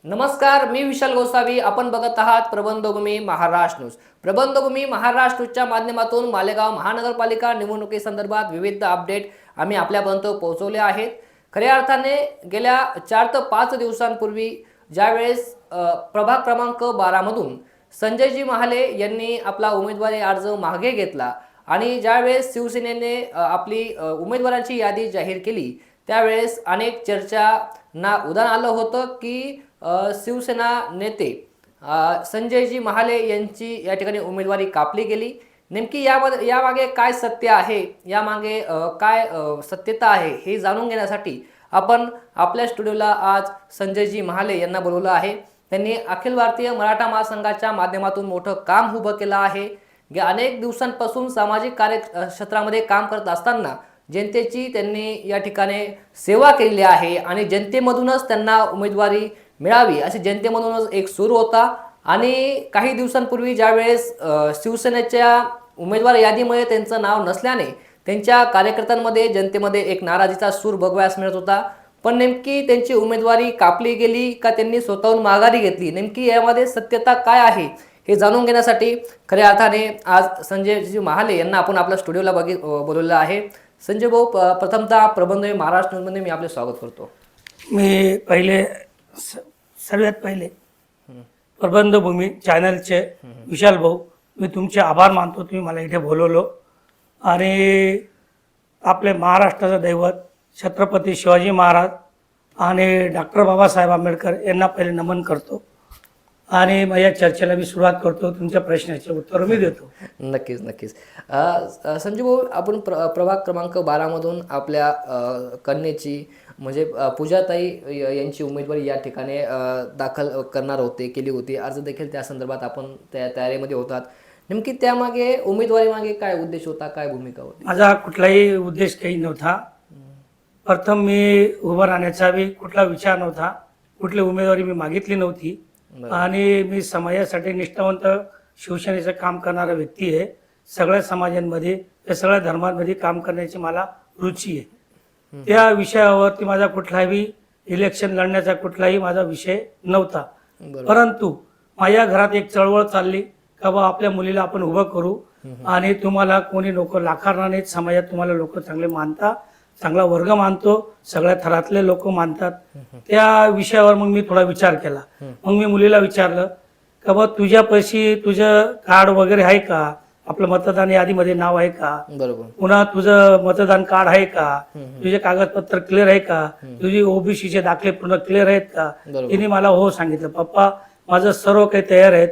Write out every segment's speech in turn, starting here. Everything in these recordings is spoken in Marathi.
नमस्कार, मी विशाल गोसावी. आपण बघत आहात प्रबंधभूमी महाराष्ट्र न्यूज. प्रबंधभूमी महाराष्ट्र न्यूजच्या माध्यमातून मालेगाव महानगरपालिका निवडणुकीसंदर्भात विविध अपडेट आम्ही आपल्यापर्यंत पोहोचवले आहेत. खऱ्या अर्थाने गेल्या 4 ते 5 दिवसांपूर्वी ज्यावेळेस प्रभाग क्रमांक 12 मधून संजयजी महाले यांनी आपला उमेदवारी अर्ज मागे घेतला आणि ज्यावेळेस शिवसेनेने आपली उमेदवारांची यादी जाहीर केली त्यावेळेस अनेक चर्चांना उधाण आलं होतं की शिवसेना नेते संजयजी महाले यांची या ठिकाणी उमेदवारी कापली गेली. नेमकी यामागे काय सत्य आहे, यामागे काय सत्यता आहे हे जाणून घेण्यासाठी आपण आपल्या स्टुडिओला आज संजयजी महाले यांना बोलवलं आहे. त्यांनी अखिल भारतीय मराठा महासंघाच्या माध्यमातून मोठं काम उभं केलं आहे. गेल्या अनेक दिवसांपासून सामाजिक कार्यक्षेत्रामध्ये काम करत असताना जनतेची त्यांनी या ठिकाणी सेवा केलेली आहे आणि जनतेमधूनच त्यांना उमेदवारी मिळावी अशी जनतेमधूनच एक सूर होता. आणि काही दिवसांपूर्वी ज्यावेळेस शिवसेनेच्या उमेदवार यादीमध्ये त्यांचं नाव नसल्याने त्यांच्या कार्यकर्त्यांमध्ये जनतेमध्ये एक नाराजीचा सूर बघावयास मिळत होता. पण नेमकी त्यांची उमेदवारी कापली गेली का त्यांनी स्वतःहून माघारी घेतली, नेमकी यामध्ये सत्यता काय आहे हे जाणून घेण्यासाठी खऱ्या अर्थाने आज संजयजी महाले यांना आपण आपल्या स्टुडिओला बोलवलेलं आहे. संजय भाऊ, प्रथमतः प्रबंधभूमी महाराष्ट्र न्यूजमध्ये मी आपले स्वागत करतो. मी सर्वात पहिले प्रबंधभूमी चॅनलचे विशाल भाऊ, मी तुमचे आभार मानतो. तुम्ही मला इथे बोलवलं आणि आपले महाराष्ट्राचं दैवत छत्रपती शिवाजी महाराज आणि डॉक्टर बाबासाहेब आंबेडकर यांना पहिले नमन करतो आणि माझ्या चर्चेला मी सुरुवात करतो. तुमच्या प्रश्नाचे उत्तर मी देतो. नक्कीच नक्कीच. संजय भाऊ, आपण प्रभाग क्रमांक 12 मधून आपल्या कन्येची म्हणजे पूजाताई यांची उमेदवारी या ठिकाणी दाखल करणार होते, केली होती. अर्ज देखील त्या संदर्भात आपण त्या तयारीमध्ये होतात. नेमकी त्यामागे उमेदवारी मागे काय उद्देश होता, काय भूमिका होती? माझा कुठलाही उद्देश काही नव्हता. प्रथम मी उभं राहण्याचा बी कुठला विचार नव्हता. कुठली उमेदवारी मी मागितली नव्हती आणि मी समाजासाठी निष्ठावंत शिवसेनेचं काम करणारा व्यक्ती आहे. सगळ्या समाजांमध्ये, सगळ्या धर्मांमध्ये काम करण्याची मला रुची आहे. त्या विषयावरती माझा कुठलाही इलेक्शन लढण्याचा कुठलाही माझा विषय नव्हता. परंतु माझ्या घरात एक चळवळ चालली का बा आपल्या मुलीला आपण उभं करू आणि तुम्हाला कोणी लोक नाकारणार नाहीत. समाजात तुम्हाला लोक चांगले मानतात, चांगला वर्ग मानतो, सगळ्या थरातले लोक मानतात. त्या विषयावर मग मी थोडा विचार केला. मग मी मुलीला विचारलं का बा तुझ्यापाशी तुझं कार्ड वगैरे आहे का, आपलं मतदान यादीमध्ये नाव आहे का, बरोबर, पुन्हा तुझं मतदान कार्ड आहे का, तुझे कागदपत्र क्लिअर आहे का, तुझी ओबीसीचे दाखले पूर्ण क्लिअर आहेत का. तिने मला हो सांगितलं. पप्पा माझं सर्व काही तयार आहेत.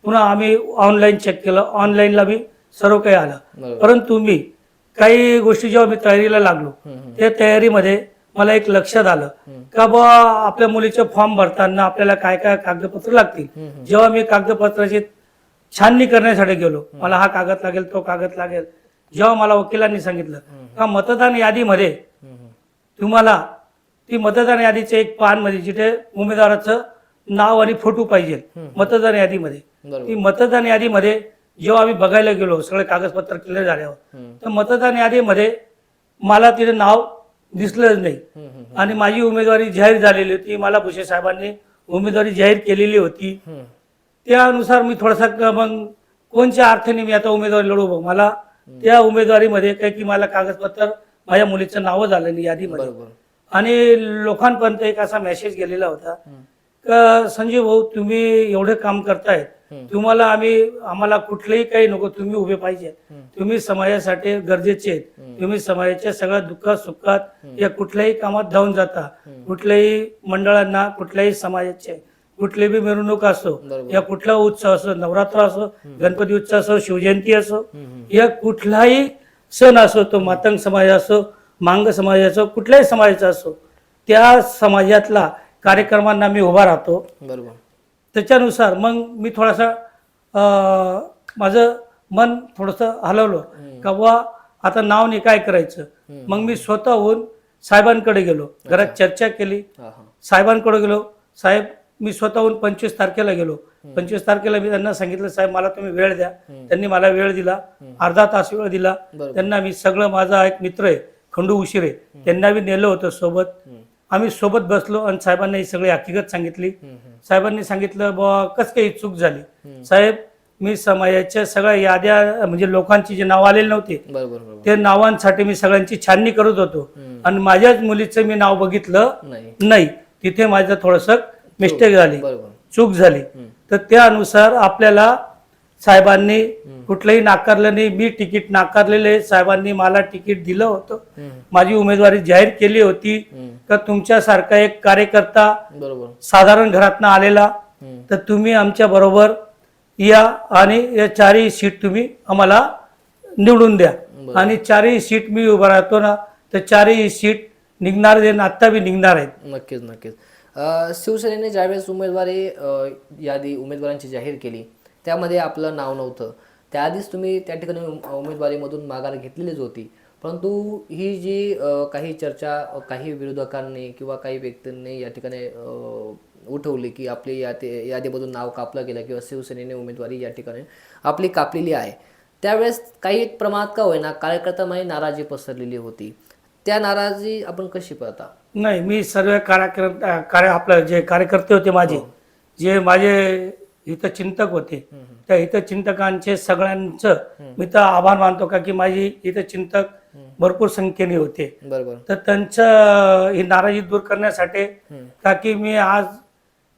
पुन्हा आम्ही ऑनलाईन चेक केलं, ऑनलाईनला बी सर्व काही आलं. परंतु मी काही गोष्टी जेव्हा मी तयारीला लागलो त्या तयारीमध्ये मला एक लक्षात आलं का बा आपल्या मुलीचे फॉर्म भरताना आपल्याला काय काय कागदपत्र लागतील. जेव्हा मी कागदपत्राची छाननी करण्यासाठी गेलो, मला हा कागद लागेल, तो कागद लागेल, जेव्हा मला वकिलांनी सांगितलं का मतदान यादीमध्ये तुम्हाला ती मतदान यादीचे एक पान मध्ये जिथे उमेदवाराचं नाव आणि फोटो पाहिजे मतदान यादीमध्ये, ती मतदान यादीमध्ये जेव्हा आम्ही बघायला गेलो सगळे कागदपत्र क्लिअर झाल्यावर, तर मतदान यादीमध्ये मला तिथे नाव दिसलंच नाही आणि माझी उमेदवारी जाहीर झालेली होती. मला भुसे साहेबांनी उमेदवारी जाहीर केलेली होती. त्यानुसार मी थोडासा मग कोणत्या अर्थाने मी आता उमेदवारी लढू बघ, मला त्या उमेदवारीमध्ये काय की मला कागदपत्र माझ्या मुलीचं नाव झालं नाही यादीमध्ये. आणि लोकांपर्यंत एक असा मेसेज गेलेला होता का संजय भाऊ तुम्ही एवढे काम करतायत, तुम्हाला आम्हाला कुठलेही काही नको, तुम्ही उभे पाहिजे, तुम्ही समाजासाठी गरजेचे आहेत, तुम्ही समाजाच्या सगळ्या दुःखात सुखात या कुठल्याही कामात धावून जाता. कुठल्याही मंडळांना, कुठल्याही समाजाचे कुठली बी मिरवणूक असो या कुठला उत्सव असो, नवरात्र असो, गणपती उत्सव असो, शिवजयंती असो, या कुठलाही सण असो, तो मातंग समाज असो, मांग समाज असो, कुठल्याही समाजाचा असो, त्या समाजातला कार्यक्रमांना मी उभा राहतो. बरोबर. त्याच्यानुसार मग मी थोडासा माझं मन थोडंसं हलवलं का बुवा आता नाव नाही काय करायचं. मग मी स्वतःहून साहेबांकडे गेलो, घरात चर्चा केली, साहेबांकडे गेलो. साहेब मी स्वतःहून 25 तारखेला गेलो. 25 तारखेला मी त्यांना सांगितलं साहेब मला तुम्ही वेळ द्या. त्यांनी मला वेळ दिला, अर्धा तास वेळ दिला. त्यांना मी सगळं, माझा एक मित्र आहे खंडू उशिरे, त्यांना बी नेलं होतं सोबत. आम्ही सोबत बसलो आणि साहेबांना ही सगळी हकीकत सांगितली. साहेबांनी सांगितलं बुवा कसं काही चूक झाली. साहेब मी समाजाच्या सगळ्या याद्या म्हणजे लोकांची जे नाव आलेले नव्हते बरोबर बरोबर. ते नावांसाठी मी सगळ्यांची छाननी करत होतो आणि माझ्याच मुलीचं मी नाव बघितलं नाही. तिथे माझं थोडस मिस्टेक झाली, बरोबर. चूक झाली. तर त्यानुसार आपल्याला साहेबांनी कुठलंही नाकारलं नाही. मी तिकीट नाकारलेले, साहेबांनी मला तिकीट दिलं होतं. माझी उमेदवारी जाहीर केली होती. तर तुमच्यासारखा एक कार्यकर्ता बरोबर साधारण घरातनं आलेला तर तुम्ही आमच्या बरोबर या आणि या 4ही सीट तुम्ही आम्हाला निवडून द्या. आणि 4ही सीट मी उभा राहतो ना तर 4ही सीट निघणार आहे, आता बी निघणार आहेत. नक्कीच नक्कीच. शिवसेनेने ज्यावेळेस उमेदवारी यादी उमेदवारांची जाहीर केली त्यामध्ये आपलं नाव नव्हतं. त्याआधीच तुम्ही त्या ठिकाणी उमेदवारीमधून माघार घेतलेलीच होती. परंतु ही जी काही चर्चा काही विरोधकांनी किंवा काही व्यक्तींनी या ठिकाणी उठवली की आपली यादीमधून नाव कापलं गेलं किंवा शिवसेनेने उमेदवारी या ठिकाणी आपली कापलेली आहे, त्यावेळेस काही प्रमाणात का होईना कार्यकर्त्यांमध्ये नाराजी पसरलेली होती. त्या नाराजी आपण कशी पाहता? नाही, मी सर्व आपलं जे कार्यकर्ते होते माझे, जे माझे हितचिंतक होते, त्या हितचिंतकांचे सगळ्यांचं मी तर आभार मानतो का की माझी हितचिंतक भरपूर संख्येने होते. बरोबर. तर त्यांचं ही नाराजी दूर करण्यासाठी का की मी आज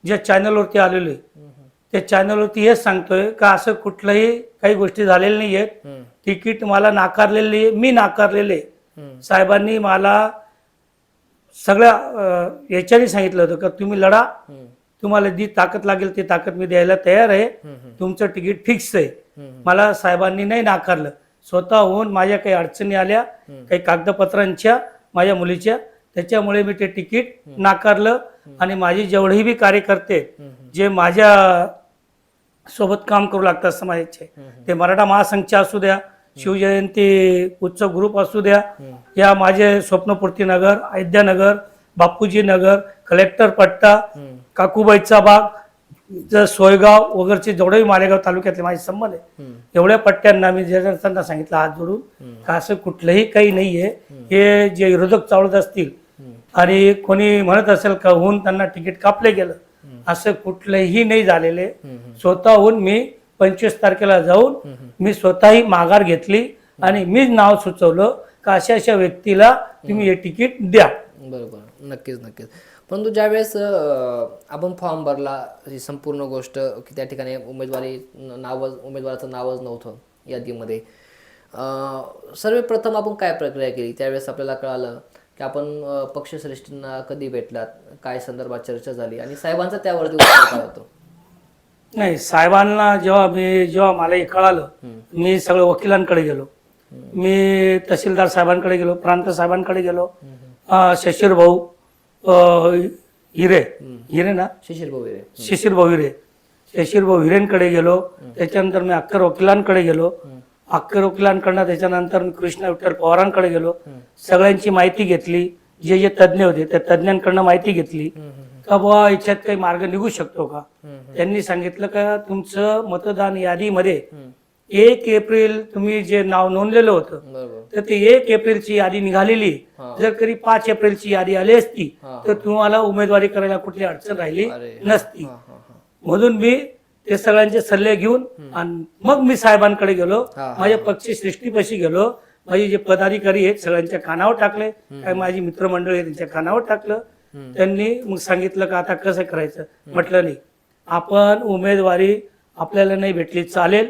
ज्या चॅनलवरती आलेलो आहे त्या चॅनलवरती हेच सांगतोय का असं कुठलंही काही गोष्टी झालेल्या नाही आहेत. तिकीट मला नाकारलेली, मी नाकारलेले. साहेबांनी मला सगळ्या याच्याने सांगितलं होतं का तुम्ही लढा, तुम्हाला जी ताकद लागेल ती ताकद मी द्यायला तयार आहे, तुमचं तिकीट फिक्स आहे. मला साहेबांनी नाही नाकारलं. स्वतःहून माझ्या काही अडचणी आल्या काही कागदपत्रांच्या माझ्या मुलीच्या, त्याच्यामुळे मी ते तिकीट नाकारलं. आणि माझे जेवढेही बी कार्यकर्ते जे माझ्या सोबत काम करू लागतात समाजाचे, ते मराठा महासंघचे असू द्या, शिवजयंती उत्सव ग्रुप असू द्या, या माझे स्वप्नपूर्ती नगर, अयोध्यानगर, बापूजी नगर, कलेक्टर पट्टा, काकूबाईचा बाग, सोयगाव वगैरेचे जेवढेही मालेगाव तालुक्यातले माझे संबंध आहे, एवढ्या पट्ट्यांना मी त्यांना सांगितलं हात जोडून का असं कुठलंही काही नाहीये. हे जे विरोधक चावळत असतील आणि कोणी म्हणत असेल का होऊन त्यांना तिकीट कापले गेलं, असं कुठलंही नाही झालेले. स्वतःहून मी 25 तारखेला जाऊन मी स्वतःही माघार घेतली आणि मीच नाव सुचवलं का अशा अशा व्यक्तीला तुम्ही हे तिकीट द्या. बरोबर. नक्कीच नक्कीच. परंतु ज्यावेळेस आपण फॉर्म भरला, ही संपूर्ण गोष्ट की त्या ठिकाणी उमेदवाराचं नावच नव्हतं यादीमध्ये, सर्वप्रथम आपण काय प्रक्रिया केली? त्यावेळेस आपल्याला कळालं की आपण पक्षश्रेष्ठींना कधी भेटलात, काय संदर्भात चर्चा झाली आणि साहेबांचा त्यावरती उत्तर काय होतं? नाही, साहेबांना जेव्हा मला हे कळालं, मी सगळं वकिलांकडे गेलो, मी तहसीलदार साहेबांकडे गेलो, प्रांत साहेबांकडे गेलो, शिशिर भाऊ हिरे ना, शिशिर भाऊ हिरे, शिशिर भाऊ हिरेंकडे गेलो. त्याच्यानंतर मी अख्खर वकिलांकडे गेलो, अख्खर वकिलांकडनं त्याच्यानंतर मी कृष्णा विठ्ठल पवारांकडे गेलो. सगळ्यांची माहिती घेतली, जे जे तज्ज्ञ होते त्या तज्ज्ञांकडनं माहिती घेतली का बुवा याच्यात काही मार्ग निघू शकतो का. त्यांनी सांगितलं का तुमचं मतदान यादीमध्ये 1 एप्रिल तुम्ही जे नाव नोंदलेलं होतं तर ते 1 एप्रिलची यादी निघालेली. जर कधी 5 एप्रिलची यादी आली असती तर तुम्हाला उमेदवारी करायला कुठली अडचण राहिली नसती. म्हणून मी ते सगळ्यांचे सल्ले घेऊन आणि मग मी साहेबांकडे गेलो, माझ्या पक्षश्रेष्ठीपाशी गेलो, माझे जे पदाधिकारी आहेत सगळ्यांच्या कानावर टाकले, काय माझी मित्रमंडळी आहे त्यांच्या कानावर टाकलं. त्यांनी मग सांगितलं का आता कसं करायचं. म्हटलं नाही, आपण उमेदवारी आपल्याला नाही भेटली चालेल,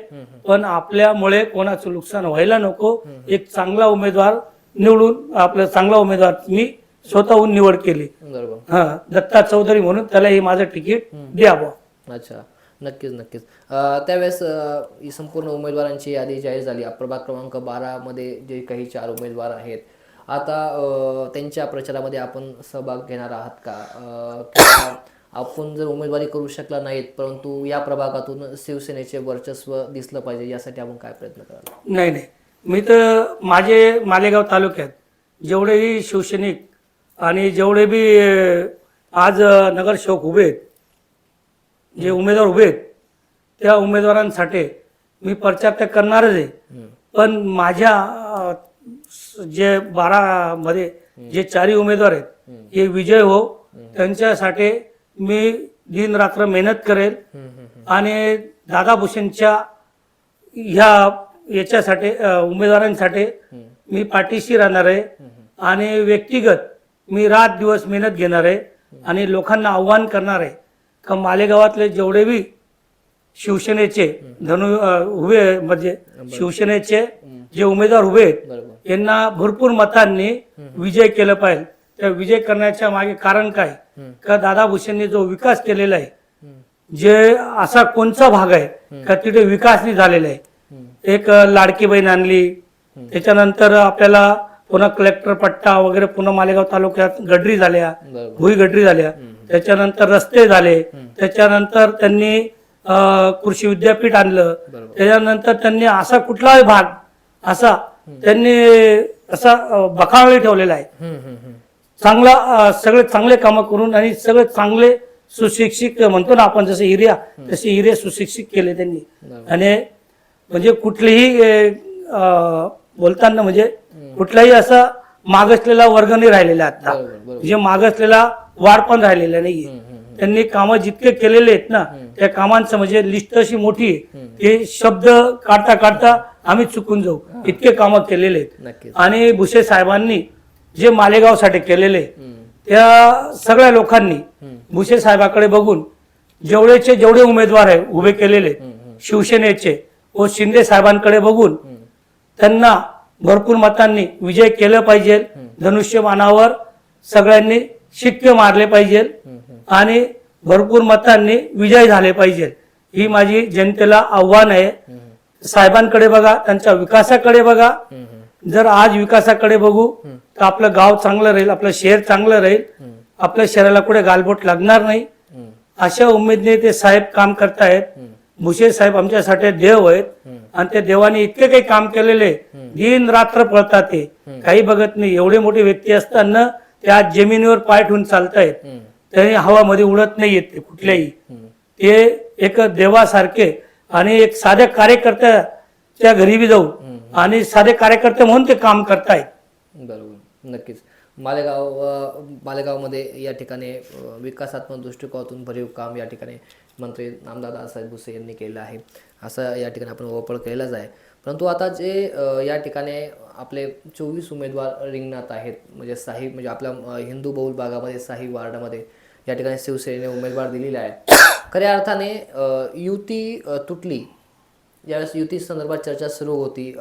पण आपल्यामुळे कोणाचं नुकसान व्हायला नको. एक चांगला उमेदवार निवडून, आपला चांगला उमेदवार मी स्वतःहून निवड केली. दत्ता चौधरी म्हणून, त्याला हे माझं तिकीट द्यावं. अच्छा, नक्कीच नक्कीच. त्यावेळेस ही संपूर्ण उमेदवारांची यादी जाहीर झाली. प्रभाग क्रमांक 12 मध्ये जे काही 4 उमेदवार आहेत, आता त्यांच्या प्रचारामध्ये आपण सहभाग घेणार आहात का? आपण जर उमेदवारी करू शकला नाहीत परंतु या प्रभागातून शिवसेनेचे वर्चस्व दिसलं पाहिजे यासाठी आपण काय प्रयत्न कराल? नाही, मी तर माझे मालेगाव तालुक्यात जेवढेही शिवसैनिक आणि जेवढे बी आज नगरसेवक उभे आहेत, जे उमेदवार उभे आहेत, त्या उमेदवारांसाठी मी प्रचार तर करणारच आहे. पण माझ्या जे 12 मध्ये जे 4 उमेदवार आहेत हे विजय हो, त्यांच्यासाठी मी दिन रात्र मेहनत करेल आणि दादा भुसेंच्या याच्यासाठी उमेदवारांसाठी मी पाठीशी राहणार आहे आणि व्यक्तिगत मी रात दिवस मेहनत घेणार आहे आणि लोकांना आव्हान करणार आहे का मालेगावातले जेवढे बी शिवसेनेचे उभे म्हणजे शिवसेनेचे जे उमेदवार उभे आहेत यांना भरपूर मतांनी विजय केलं पाहिजे. त्या विजय करण्याच्या मागे कारण काय का दादा भुसेंनी जो विकास केलेला आहे, जे असा कोणचा भाग आहे का तिथे विकास नाही झालेला आहे. एक लाडकी बहीण आणली, त्याच्यानंतर आपल्याला पुन्हा कलेक्टर पट्टा वगैरे पुन्हा मालेगाव तालुक्यात गडरी झाल्या, भुई गडरी झाल्या, त्याच्यानंतर रस्ते झाले, त्याच्यानंतर त्यांनी कृषी विद्यापीठ आणलं, त्याच्यानंतर त्यांनी असा कुठलाही भाग असा त्यांनी असा बखाळी ठेवलेला आहे. चांगला सगळे चांगले कामं करून आणि सगळे चांगले सुशिक्षित म्हणतो ना आपण, जसे एरिया तसे एरिया सुशिक्षित केले त्यांनी. आणि म्हणजे कुठलीही बोलताना म्हणजे कुठलाही असा मागासलेला वर्ग नाही राहिलेला आता, म्हणजे मागासलेला वाढ पण राहिलेला नाहीये. त्यांनी कामं जितके केलेले आहेत ना त्या कामांचं म्हणजे लिस्ट अशी मोठी आहे की शब्द काढता काढता आम्ही चुकून जाऊ, इतके कामं केलेले आहेत. आणि भुसे साहेबांनी जे मालेगावसाठी केलेले त्या सगळ्या लोकांनी भुसे साहेबाकडे बघून जेवढे उमेदवार आहे उभे केलेले शिवसेनेचे व शिंदे साहेबांकडे बघून त्यांना भरपूर मतांनी विजय केलं पाहिजे. धनुष्यबाणावर सगळ्यांनी शिक्के मारले पाहिजे आणि भरपूर मतांनी विजय झाले पाहिजे. ही माझी जनतेला आव्हान आहे. साहेबांकडे बघा, त्यांच्या विकासाकडे बघा. जर आज विकासाकडे बघू तर आपलं गाव चांगलं राहील, आपलं शहर चांगलं राहील, आपल्या शहराला कुठे गालबोट लागणार नाही. अशा उमेदने ते साहेब काम करतायत. भुसे साहेब आमच्यासाठी देव आहेत आणि त्या देवाने इतके काही काम केलेले, दिन रात्र पळतात, ते काही बघत नाही. एवढे मोठे व्यक्ती असताना ते आज जमिनीवर पाय ठेवून चालतायत, त्यांनी हवामध्ये उडत नाही येत ते कुठल्याही. ते एक देवासारखे आणि एक साध्या कार्यकर्त्याच्या घरी बी जाऊन आणि साधे कार्यकर्ते म्हणून ते काम करतायत. बरोबर, नक्कीच. मालेगावमध्ये या ठिकाणी विकासात्मक दृष्टिकोनातून भरीव काम या ठिकाणी मंत्री नामदादासाहेब भुसे यांनी केलं आहे, असं या ठिकाणी आपण ओळख केलंच आहे. परंतु आता जे या ठिकाणी आपले 24 उमेदवार रिंगणात आहेत, म्हणजे म्हणजे आपल्या हिंदू बहुल भागामध्ये 6 वार्डामध्ये या ठिकाणी शिवसेनेने उमेदवार दिलेला आहे. खऱ्या अर्थाने युती तुटली, ज्यावेळेस युती संदर्भात चर्चा सुरू होती,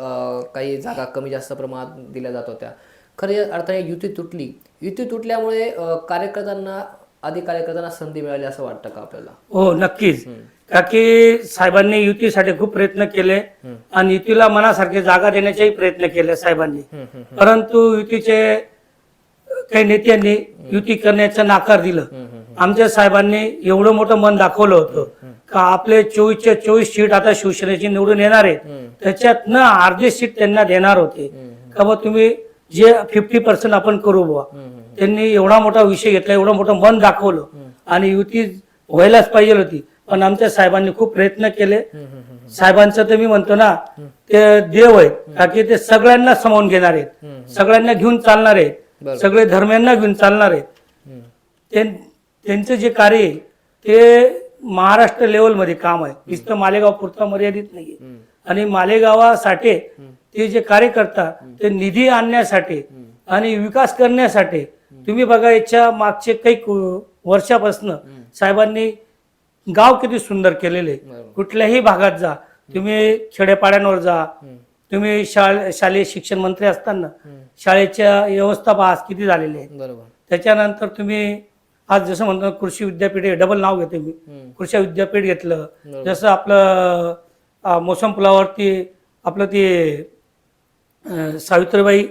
काही जागा कमी जास्त प्रमाणात दिल्या जात होत्या. खऱ्या अर्थाने युती तुटली. युती तुटल्यामुळे कार्यकर्त्यांना संधी मिळाली असं वाटतं का आपल्याला? हो, नक्कीच. का की साहेबांनी युतीसाठी खूप प्रयत्न केले आणि युतीला मनासारखे जागा देण्याचेही प्रयत्न केले साहेबांनी. परंतु युतीचे काही नेत्यांनी युती करण्याचा नाकार दिलं. आमच्या साहेबांनी एवढं मोठं मन दाखवलं होतं का आपले 24च्या 24 सीट आता शिवसेनेची निवडून येणार आहेत, त्याच्यात न अर्धे सीट त्यांना देणार होते का बा तुम्ही जे 50% आपण करू बुवा. त्यांनी एवढा मोठा विषय घेतला, एवढं मोठं मन दाखवलं आणि युती व्हायलाच पाहिजे होती. पण आमच्या साहेबांनी खूप प्रयत्न केले. साहेबांचं तर मी म्हणतो ना ते देव आहेत, का की ते सगळ्यांना सामावून घेणार आहेत, सगळ्यांना घेऊन चालणार आहेत, सगळे धर्मांना घेऊन चालणार आहेत. त्यांचं जे कार्य आहे ते महाराष्ट्र लेवलमध्ये काम आहे, नुसतं मालेगाव पुरता मर्यादित नाहीये. आणि मालेगावासाठी ते जे कार्य करतात ते निधी आणण्यासाठी आणि विकास करण्यासाठी. तुम्ही बघा याच्या मागचे काही वर्षापासून साहेबांनी गाव किती सुंदर केलेले. कुठल्याही भागात जा, तुम्ही खेडेपाड्यांवर जा, तुम्ही शालेय शिक्षण मंत्री असताना शाळेच्या व्यवस्था आज किती झालेली आहे. त्याच्यानंतर तुम्ही आज जसं म्हणतो कृषी विद्यापीठ, डबल नाव घेते मी, कृषी विद्यापीठ घेतलं. जसं आपलं मोसम पुलावरती आपलं ते सावित्रीबाई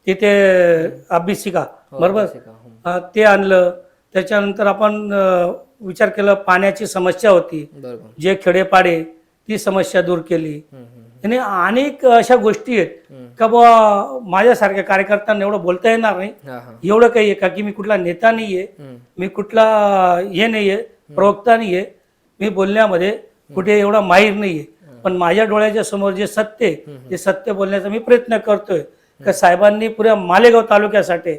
तिथे अभ्यासिका बरोबर ते आणलं. त्याच्यानंतर आपण विचार केला पाण्याची समस्या होती, जे खेडेपाडे ती समस्या दूर केली. आणि अनेक अशा गोष्टी आहेत का बा माझ्यासारख्या कार्यकर्त्यांना एवढं बोलता येणार नाही. एवढं काही आहे का की मी कुठला नेता नाहीये, मी कुठला हे नाहीये, प्रवक्ता नाहीये, मी बोलण्यामध्ये कुठे एवढा माहीर नाहीये. पण माझ्या डोळ्याच्या समोर जे सत्य ते सत्य बोलण्याचा मी प्रयत्न करतोय. का साहेबांनी पुऱ्या मालेगाव तालुक्यासाठी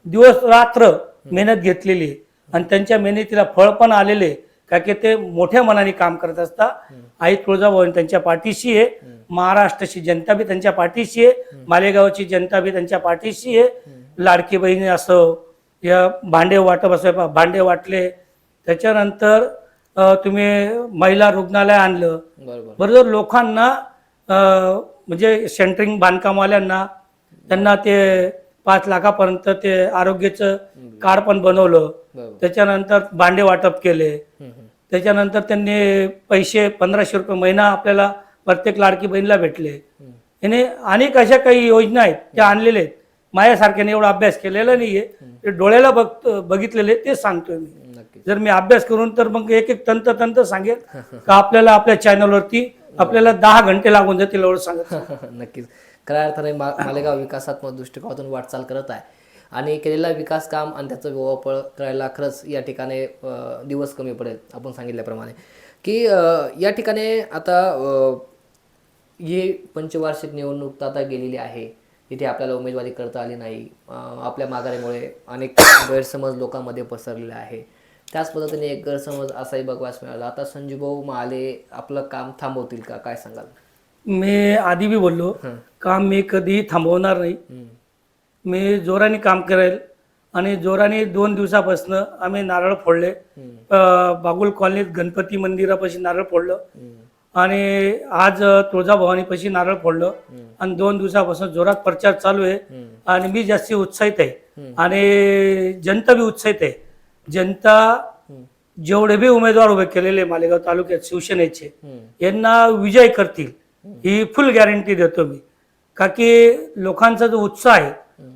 दिवस रात्र मेहनत घेतलेली आहे. आणि त्यांच्या मेहनतीला फळ पण आलेले, का की ते मोठ्या मनाने काम करत असता. आई तुळजाभवानी त्यांच्या पाठीशी आहे, महाराष्ट्राची जनता बी त्यांच्या पाठीशी आहे, मालेगावची जनता बी त्यांच्या पाठीशी आहे. लाडकी बहिणी असो या भांडे वाटप असो, भांडे वाटले, त्याच्यानंतर तुम्ही महिला रुग्णालय आणलं, बरोबर लोकांना म्हणजे सेंटरिंग बांधकामवाल्यांना त्यांना ते 5 लाखापर्यंत ते आरोग्याचं कार्ड पण बनवलं. त्याच्यानंतर भांडे वाटप केले. त्याच्यानंतर त्यांनी पैसे 1500 रुपये महिना आपल्याला प्रत्येक लाडकी बहिणीला भेटले. याने अनेक अशा काही योजना आहेत त्या आणलेल्या आहेत. माझ्यासारख्याने एवढा अभ्यास केलेला नाहीये, ते डोळ्याला बघितलेले ते सांगतोय मी. जर मी अभ्यास करून तर मग एक एक तंत सांगेल का आपल्याला आपल्या चॅनलवरती आपल्याला 10 घंटे लागून जातील एवढं सांगत. नक्कीच. खऱ्या अर्थाने मालेगाव विकासात्मक दृष्टिकोनातून वाटचाल करत आहे आणि केलेला विकास काम आणि त्याचं वापर करायला खरंच या ठिकाणी दिवस कमी पडेल. आपण सांगितल्याप्रमाणे की या ठिकाणी आता ही पंचवार्षिक निवडणूक आता गेलेली आहे, तिथे आपल्याला उमेदवारी करता आली नाही. आपल्या माघारीमुळे अनेक गैरसमज लोकांमध्ये पसरलेले आहे. त्याच पद्धतीने एक गैरसमज असाही बघवास मिळाला. आता संजूभाऊ महाले आपलं काम थांबवतील का, काय सांगाल? मी आधी बी बोललो, काम मी कधी थांबवणार नाही. मी जोराने काम करेल आणि जोराने 2 दिवसापासून आम्ही नारळ फोडले. बागुल कॉलनीत गणपती मंदिरापाशी नारळ फोडलं आणि आज तुळजाभवानीपाशी नारळ फोडलं आणि 2 दिवसापासून जोरात प्रचार चालू आहे. आणि मी जास्ती उत्साहित आहे आणि जनता बी उत्साहित आहे. जनता जेवढे बी उमेदवार उभे केलेले मालेगाव तालुक्यात शिवसेनेचे यांना विजय करतील ही फुल गॅरंटी देतो मी. का की लोकांचा जो उत्साह आहे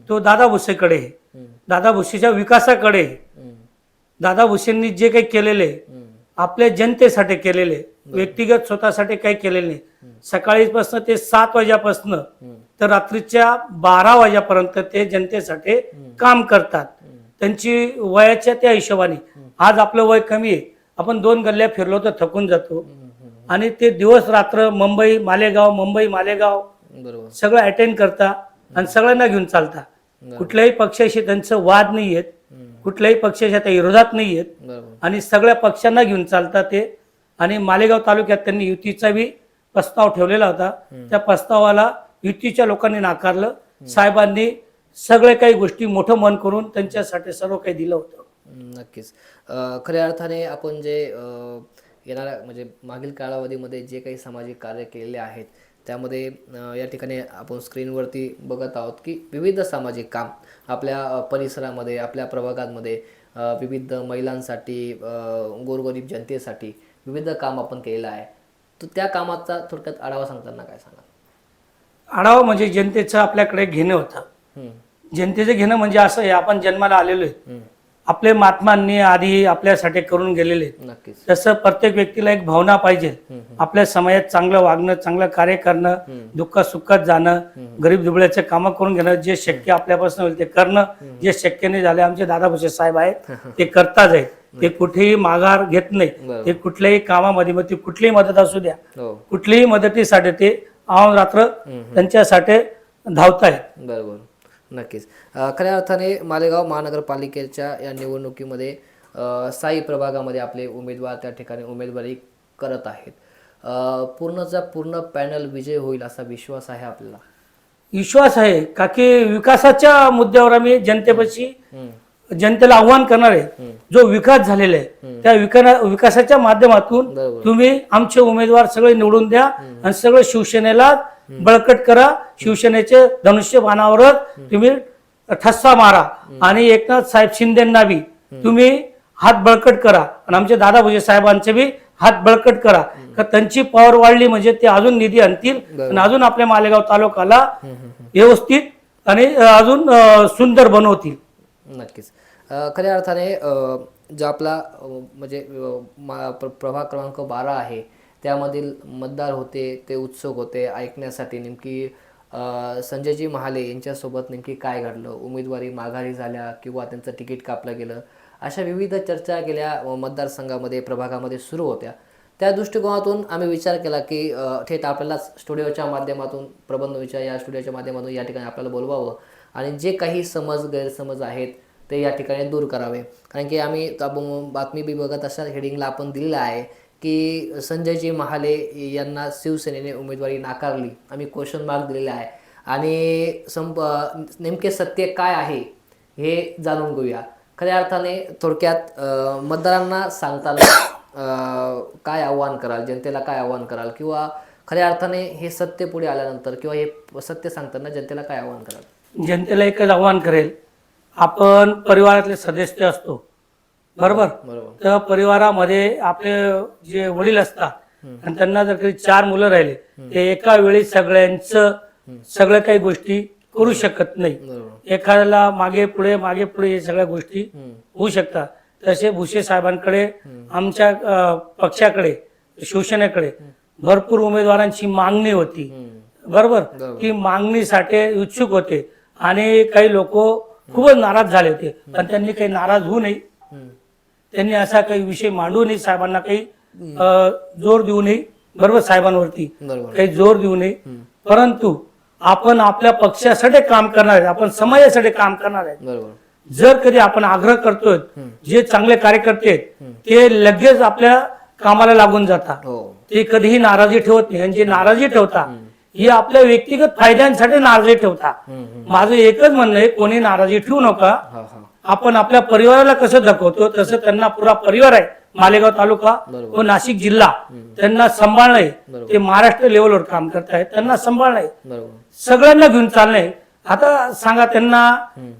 तो दादा भुसेकडे आहे, दादा भुसेच्या विकासाकडे आहे. दादा भुसेंनी जे काही केलेले आपल्या जनतेसाठी केलेले, व्यक्तिगत स्वतःसाठी काही केलेले नाही. सकाळीपासून ते 7 वाजेपासून तर रात्रीच्या 12 वाजेपर्यंत ते जनतेसाठी काम करतात. त्यांची वयाच्या त्या हिशोबाने आज आपलं वय कमी आहे, आपण 2 गल्ल्या फिरलो तर थकून जातो आणि ते दिवस रात्र मुंबई मालेगाव सगळं अटेंड करता आणि सगळ्यांना घेऊन चालता. कुठल्याही पक्षाशी त्यांचं वाद नाही आहेत, कुठल्याही पक्षाच्या त्या विरोधात नाही आहेत आणि सगळ्या पक्षांना घेऊन चालतात ते. आणि मालेगाव तालुक्यात त्यांनी युतीचा बी प्रस्ताव ठेवलेला होता, त्या प्रस्तावाला युतीच्या लोकांनी नाकारलं. साहेबांनी सगळे काही गोष्टी मोठं मन करून त्यांच्यासाठी सर्व काही दिलं होतं. नक्कीच. खऱ्या अर्थाने आपण जे येणाऱ्या म्हणजे मागील कालावधीमध्ये जे काही सामाजिक कार्य केलेले आहेत त्यामध्ये या ठिकाणी आपण स्क्रीनवरती बघत आहोत की विविध सामाजिक काम आपल्या परिसरामध्ये, आपल्या प्रभागांमध्ये विविध महिलांसाठी, गोरगरीब जनतेसाठी विविध काम आपण केलेलं आहे. तर त्या कामाचा थोडक्यात आढावा सांगताना काय सांगाल? आढावा म्हणजे जनतेचं आपल्याकडे घेणं होतं. जनतेचं घेणं म्हणजे असं आहे, आपण जन्माला आलेलो आहे, आपले महात्मांनी आधी आपल्यासाठी करून गेलेले. नक्कीच. तसं प्रत्येक व्यक्तीला एक भावना पाहिजे, आपल्या समाजात चांगलं वागणं, चांगलं कार्य करणं, दुःखात सुखात जाणं, गरीब दुबळ्याचे कामं करून घेणं, जे शक्य आपल्यापासून होईल ते करणं. जे शक्य नाही झाले आमचे दादा भुसे साहेब आहेत ते करताच आहेत. ते कुठेही माघार घेत नाही. ते कुठल्याही कामामध्ये, मग ती कुठलीही मदत असू द्या, कुठलीही मदतीसाठी ते रात्र त्यांच्यासाठी धावतायत. बरोबर. नक्कीच. खऱ्या अर्थाने मालेगाव महानगरपालिकेच्या या निवडणुकीमध्ये 6 प्रभागामध्ये आपले उमेदवार त्या ठिकाणी उमेदवारी करत आहेत. पूर्णचा पूर्ण पॅनल विजय होईल असा विश्वास आहे आपल्याला? विश्वास आहे का की विकासाच्या मुद्द्यावर आम्ही जनतेला आव्हान करणार आहे. जो विकास झालेला आहे त्या विकासाच्या माध्यमातून तुम्ही आमचे उमेदवार सगळे निवडून द्या आणि सगळं शिवसेनेला बळकट करा. शिवसेनेचे धनुष्यबाणावरच तुम्ही ठस्सा मारा आणि एकनाथ साहेब शिंदेंना बी तुम्ही हात बळकट करा आणि आमचे दादा भुसे साहेबांचे बी हात बळकट करा. का त्यांची पॉवर वाढली म्हणजे ते अजून निधी आणतील आणि अजून आपल्या मालेगाव तालुक्याला व्यवस्थित आणि अजून सुंदर बनवतील. नक्कीच. खऱ्या अर्थाने जो आपला म्हणजे प्रभाग क्रमांक 12 आहे त्यामधील मतदार होते ते उत्सुक होते ऐकण्यासाठी नेमकी संजयजी महाले यांच्यासोबत नेमकी काय घडलं, उमेदवारी माघारी झाल्या किंवा त्यांचं तिकीट कापलं गेलं, अशा विविध चर्चा गेल्या मतदारसंघामध्ये प्रभागामध्ये सुरू होत्या. त्या दृष्टिकोनातून आम्ही विचार केला की थेट आपल्याला स्टुडिओच्या माध्यमातून प्रबंध विचार या स्टुडिओच्या माध्यमातून या ठिकाणी आपल्याला बोलवावं आणि जे काही गैरसमज आहेत ते या ठिकाणी दूर करावे. कारण की आम्ही बातमी बी बघत अशा हेडिंगला आपण दिलेलं आहे की संजयजी महाले यांना शिवसेनेने उमेदवारी नाकारली. आम्ही क्वेश्चन मार्क दिलेला आहे आणि नेमके सत्य काय आहे हे जाणून घेऊया. खऱ्या अर्थाने थोडक्यात मतदारांना सांगताना काय आव्हान कराल, जनतेला काय आव्हान कराल, किंवा खऱ्या अर्थाने हे सत्य पुढे आल्यानंतर किंवा हे सत्य सांगताना जनतेला काय आव्हान कराल? जनतेला एकच आव्हान करेल, आपण परिवारातले सदस्य असतो बरोबर. तर परिवारामध्ये आपले जे वडील असतात आणि त्यांना जर काही 4 मुलं राहिले ते एका वेळी सगळ्यांचं सगळ्या काही गोष्टी करू शकत नाही. एखाद्याला मागे पुढे हे सगळ्या गोष्टी होऊ शकतात. तसे भुसे साहेबांकडे आमच्या पक्षाकडे शिवसेनेकडे भरपूर उमेदवारांची मागणी होती बरोबर. ती मागणीसाठी इच्छुक होते आणि काही लोक खूपच नाराज झाले होते, पण त्यांनी काही नाराज होऊ नये, त्यांनी असा काही विषय मांडू नये, साहेबांना काही जोर देऊ नये बरोबर, साहेबांवरती काही जोर देऊ नये. परंतु आपण आपल्या पक्षासाठी काम करणार आहेत, आपण समाजासाठी काम करणार आहेत. जर कधी आपण आग्रह करतोय, जे चांगले कार्यकर्ते आहेत ते लगेच आपल्या कामाला लागून जातात, ते कधीही नाराजी ठेवत नाही. आणि जे नाराजी ठेवता हे आपल्या व्यक्तिगत फायद्यांसाठी नाराजी ठेवता. माझं एकच म्हणणं आहे, कोणी नाराजी ठेवू नका. आपण आपल्या परिवाराला कसं दाखवतो तसं त्यांना पुरा परिवार आहे, मालेगाव तालुका व नाशिक जिल्हा त्यांना सांभाळणं, ते महाराष्ट्र लेवलवर काम करतायत, त्यांना सांभाळणं, सगळ्यांना घेऊन चालणं. आता सांगा त्यांना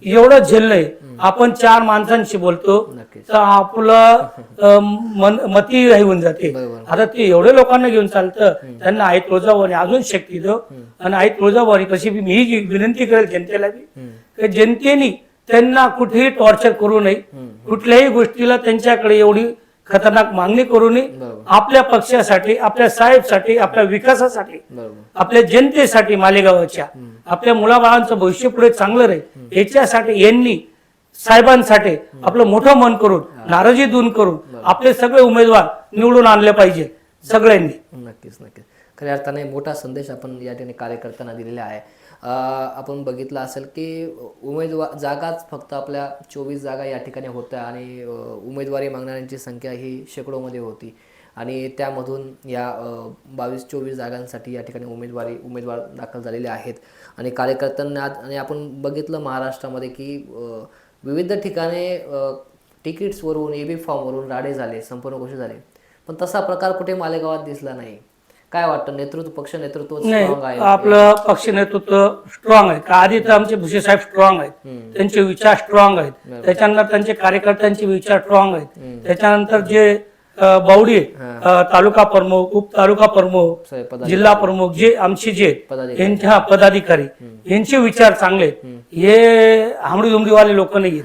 एवढं झेललंय, आपण 4 माणसांशी बोलतो तर आपलं मती होऊन जाते. आता ते एवढे लोकांना घेऊन चालतं, त्यांना आई तुळजाभवानी अजून शक्ती दो. आणि आई तुळजाभवानी कशी मी विनंती करेल जनतेला की जनतेने त्यांना कुठेही टॉर्चर करू नये, कुठल्याही गोष्टीला त्यांच्याकडे एवढी खतरनाक मागणी करू नये. आपल्या पक्षासाठी, आपल्या साहेबसाठी, आपल्या विकासासाठी, आपल्या जनतेसाठी, मालेगावच्या आपल्या मुलाबाळांचं भविष्य पुढे चांगलं राहील याच्यासाठी यांनी साहेबांसाठी आपलं मोठं मन करून, नाराजी दूर करून आपले सगळे उमेदवार निवडून आणले पाहिजे सगळ्यांनी. नक्कीच. खऱ्या अर्थाने मोठा संदेश आपण या ठिकाणी कार्यकर्त्यांना दिलेला आहे. आपण बघितलं असेल की जागाच फक्त आपल्या 24 जागा या ठिकाणी होत्या आणि उमेदवारी मागणाऱ्यांची संख्या ही शेकडोमध्ये होती आणि त्यामधून या 22-24 जागांसाठी या ठिकाणी उमेदवार दाखल झालेले आहेत. आणि कार्यकर्त्यांना आणि आपण बघितलं महाराष्ट्रामध्ये की विविध ठिकाणी तिकीट्सवरून, EB फॉर्मवरून राडे झाले, संपूर्ण गोष्टी झाले, पण तसा प्रकार कुठे मालेगावात दिसला नाही. काय वाटतं, पक्ष नेतृत्व स्ट्रॉंग आहे? आपलं पक्ष नेतृत्व स्ट्रॉंग आहे का? आधी तर आमचे भुसे साहेब स्ट्रॉंग आहेत, त्यांचे विचार स्ट्रॉंग आहेत, त्याच्यानंतर त्यांचे कार्यकर्त्यांचे विचार स्ट्रॉंग आहेत, त्याच्यानंतर जे बावडी तालुका प्रमुख, उपतालुका प्रमुख, जिल्हा प्रमुख जे आमचे जे यांच्या पदाधिकारी यांचे विचार चांगले, हे हामडी दुमडीवाले लोक नाही,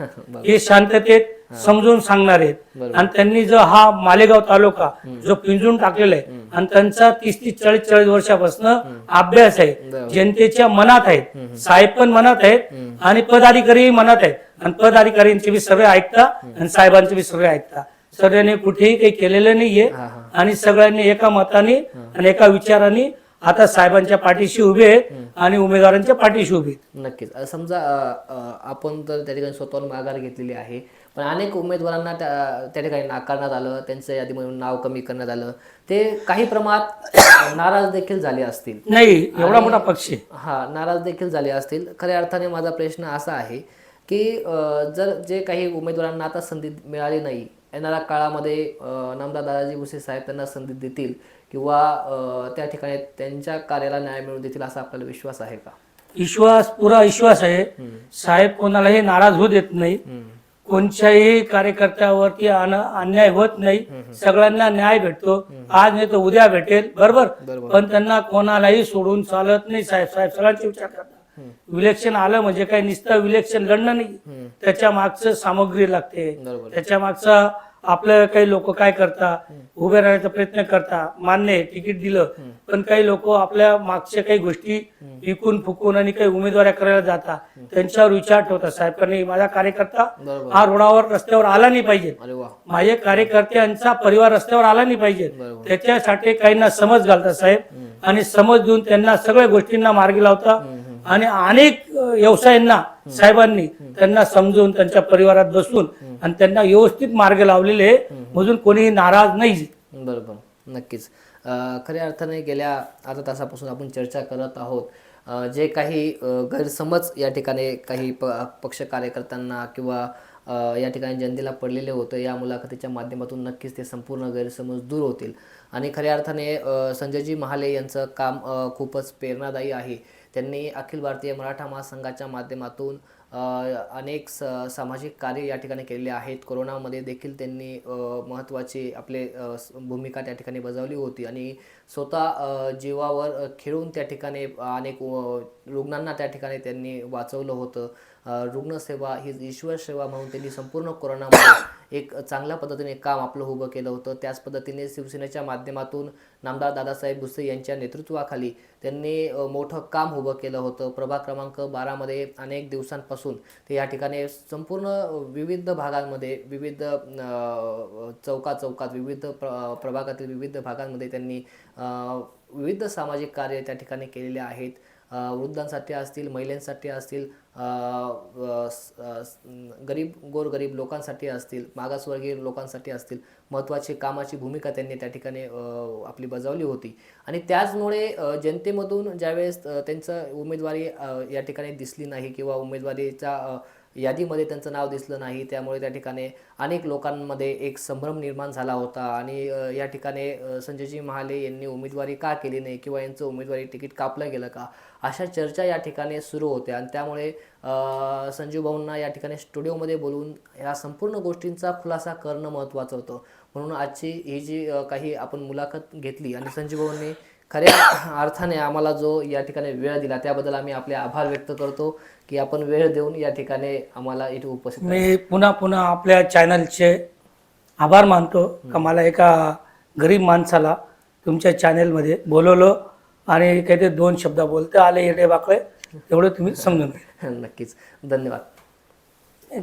हे शांततेत समजून सांगणार आहेत. आणि त्यांनी जो हा मालेगाव तालुका जो पिंजून टाकलेला आहे आणि त्यांचा 30-40 वर्षापासून अभ्यास आहे, जनतेच्या मनात आहेत, साहेब पण मनात आहेत आणि पदाधिकारी मनात आहेत. आणि पदाधिकाऱ्यांचे बी सर्व ऐकता आणि साहेबांचे बी सर्व ऐकता. सगळ्यांनी कुठेही काही केलेलं नाहीये आणि सगळ्यांनी एका मताने आणि एका विचाराने आता साहेबांच्या पाठीशी उभे आहेत आणि उमेदवारांच्या पाठीशी उभे आहेत. नक्कीच. समजा आपण तर त्या ठिकाणी स्वतःहून माघार घेतलेली आहे, पण अनेक उमेदवारांना त्या ठिकाणी नाकारण्यात आलं, त्यांचं यादीमधून नाव कमी करण्यात आलं, ते काही प्रमाणात नाराज देखील झाले असतील. नाही, एवढा मोठा पक्ष नाराज देखील झाले असतील. खऱ्या अर्थाने माझा प्रश्न असा आहे की जर जे काही उमेदवारांना आता संधी मिळाली नाही, येणाऱ्या काळामध्ये नामदार दादाजी भुसे साहेब त्यांना संधी देतील किंवा त्या ठिकाणी त्यांच्या कार्याला न्याय मिळवून देतील असा आपल्याला विश्वास आहे का? पुरा विश्वास आहे. साहेब कोणालाही नाराज होऊ देत नाही, कोणत्याही कार्यकर्त्यावरती अन्याय होत नाही, सगळ्यांना न्याय भेटतो. आज नाही तर उद्या भेटेल बरोबर, पण त्यांना कोणालाही सोडून चालत नाही. साहेब सगळ्यांचे विचार करतात. विलेक्शन आलं म्हणजे काही नुसतं विलेक्शन लढणं नाही, त्याच्या मागचं सामग्री लागते, बरोबर. त्याच्या मागचं आपलं काही लोक काय करता, उभे राहण्याचा प्रयत्न करता, मान्य आहे, तिकीट दिलं, पण काही लोक आपल्या मागच्या काही गोष्टी विकून फुकून आणि काही उमेदवाऱ्या करायला जातात, त्यांच्यावर विचार ठेवतात. साहेब कारण माझा कार्यकर्ता बरोबर. हा रोडावर रस्त्यावर आला नाही पाहिजे, अरे वा. माझे कार्यकर्त्यांचा परिवार रस्त्यावर आला नाही पाहिजे, बरोबर. त्याच्यासाठी काहींना समज घालतात साहेब, आणि समज देऊन त्यांना सगळ्या गोष्टींना मार्गी लावता. आणि अनेक व्यवसायांना साहेबांनी त्यांना समजून त्यांच्या परिवारात बसून आणि त्यांना व्यवस्थित मार्ग लावलेले, म्हणून कोणी नाराज नाही. बरोबर, नक्कीच. खऱ्या अर्थाने गेल्या अर्धा तासापासून आपण चर्चा करत आहोत. जे काही गैरसमज या ठिकाणी काही पक्ष कार्यकर्त्यांना किंवा या ठिकाणी जनतेला पडलेले होतं, या मुलाखतीच्या माध्यमातून नक्कीच ते संपूर्ण गैरसमज दूर होतील. आणि खऱ्या अर्थाने संजयजी महाले यांचं काम खूपच प्रेरणादायी आहे. त्यांनी अखिल भारतीय मराठा महासंघाच्या माध्यमातून अनेक सामाजिक कार्य या ठिकाणी केलेले आहेत. कोरोनामध्ये देखील त्यांनी महत्त्वाची आपले भूमिका त्या ठिकाणी बजावली होती आणि स्वतः जीवावर खेळून त्या ठिकाणी अनेक रुग्णांना त्या ठिकाणी त्यांनी वाचवलं होतं. रुग्णसेवा ही ईश्वर सेवा म्हणून त्यांनी संपूर्ण कोरोनामध्ये एक चांगल्या पद्धतीने काम आपलं उभं केलं होतं. त्याच पद्धतीने शिवसेनेच्या माध्यमातून नामदार दादासाहेब भुसे यांच्या नेतृत्वाखाली त्यांनी मोठं काम उभं केलं होतं. प्रभाग क्रमांक 12मध्ये अनेक दिवसांपासून ते या ठिकाणी संपूर्ण विविध भागांमध्ये, विविध चौकात विविध प्रभागातील विविध भागांमध्ये त्यांनी विविध सामाजिक कार्य त्या ठिकाणी केलेले आहेत. वृद्धांसाठी असतील, महिलांसाठी असतील, गोरगरीब लोकांसाठी असतील, मागासवर्गीय लोकांसाठी असतील, महत्त्वाची कामाची भूमिका त्यांनी त्या ठिकाणी आपली बजावली होती. आणि त्याचमुळे जनतेमधून ज्यावेळेस त्यांचं उमेदवारी या ठिकाणी दिसली नाही किंवा उमेदवारीच्या यादीमध्ये त्यांचं नाव दिसलं नाही, त्यामुळे त्या ठिकाणी अनेक लोकांमध्ये एक संभ्रम निर्माण झाला होता. आणि या ठिकाणी संजयजी महाले यांनी उमेदवारी का केली नाही किंवा यांचं उमेदवारी तिकीट कापलं गेलं का, अशा चर्चा या ठिकाणी सुरू होत्या. आणि त्यामुळे संजीव भाऊंना या ठिकाणी स्टुडिओमध्ये बोलून या संपूर्ण गोष्टींचा खुलासा करणं महत्त्वाचं होतं. म्हणून आजची ही जी काही आपण मुलाखत घेतली आणि संजीव भाऊंनी खऱ्या अर्थाने आम्हाला जो या ठिकाणी वेळ दिला, त्याबद्दल आम्ही आपले आभार व्यक्त करतो की आपण वेळ देऊन या ठिकाणी आम्हाला इथे उपस्थित. मी पुन्हा आपल्या चॅनलचे आभार मानतो का मला एका गरीब माणसाला तुमच्या चॅनलमध्ये बोलवलं आणि काही ते 2 शब्द बोलता आले येडे वाकळे, एवढं तुम्ही समजून घ्या. नक्कीच, धन्यवाद.